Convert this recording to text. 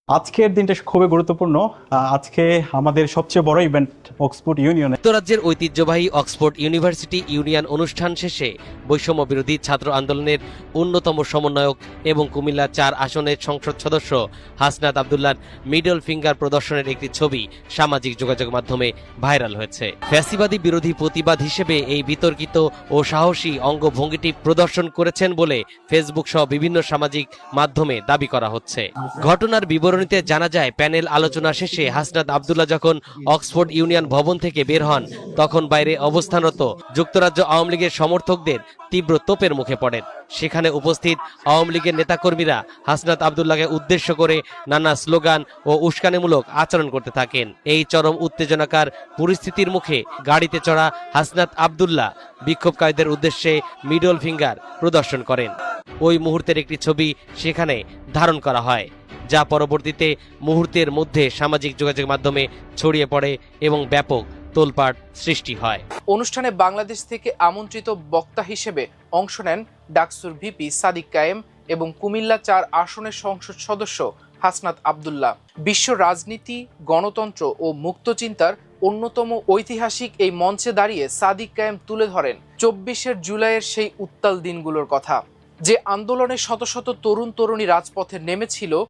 আজকের দিনটা খুবই গুরুত্বপূর্ণ। আজকে আমাদের সবচেয়ে বড় ইভেন্ট অক্সফোর্ড ইউনিয়নে। যুক্তরাজ্যের ঐতিহ্যবাহী অক্সফোর্ড ইউনিভার্সিটি ইউনিয়ন অনুষ্ঠান শেষে বৈষম্য বিরোধী ছাত্র আন্দোলনের অন্যতম সমন্বয়ক এবং কুমিল্লা ৪ আসনের সংসদ সদস্য হাসনাত আব্দুল্লাহর মিডল ফিঙ্গার প্রদর্শনের একটি ছবি সামাজিক যোগাযোগ মাধ্যমে ভাইরাল হয়েছে। ফ্যাসিবাদী বিরোধী প্রতিবাদ হিসেবে এই বিতর্কিত ও সাহসী অঙ্গভঙ্গিটি প্রদর্শন করেছেন বলে ফেসবুক সহ বিভিন্ন সামাজিক মাধ্যমে দাবি করা হচ্ছে। ঘটনার বিবরণীতে জানা যায়, প্যানেল আলোচনা শেষে হাসনাত আব্দুল্লাহ যখন অক্সফোর্ড ইউনিয়ন ভবন থেকে বের হন, তখন বাইরে অবস্থানরত যুক্তরাজ্য আওয়ামী লীগের সমর্থকদের তীব্র তোপের মুখে পড়েন। সেখানে উপস্থিত আওয়ামী লীগের নেতাকর্মীরা হাসনাত আব্দুল্লাহকে উদ্দেশ্য করে নানা স্লোগান ও উস্কানিমূলক আচরণ করতে থাকেন। এই চরম উত্তেজনাকার পরিস্থিতির মুখে গাড়িতে চড়া হাসনাত আব্দুল্লাহ বিক্ষোভকারীদের উদ্দেশ্যে মিডল ফিঙ্গার প্রদর্শন করেন। ওই মুহূর্তের একটি ছবি সেখানে ধারণ করা হয়, যা পরবর্তীতে মুহূর্তের মধ্যে সামাজিক যোগাযোগ মাধ্যমে ছড়িয়ে পড়ে এবং ব্যাপক তোলপাড় সৃষ্টি হয়। অনুষ্ঠানে বাংলাদেশ থেকে আমন্ত্রিত বক্তা হিসেবে অংশ নেন ডাকসুর ভিপি সাদিক কায়েম এবং কুমিল্লা ৪ আসনের সংসদ সদস্য হাসনাত আব্দুল্লাহ। বিশ্ব রাজনীতি, গণতন্ত্র ও মুক্তচিন্তার অন্যতম ঐতিহাসিক এই মঞ্চে দাঁড়িয়ে সাদিক কায়েম তুলে ধরেন ২৪ জুলাইয়ের সেই উত্তাল দিনগুলোর কথা, যে আন্দোলনে শত শত তরুণ তরুণী রাজপথে নেমেছিল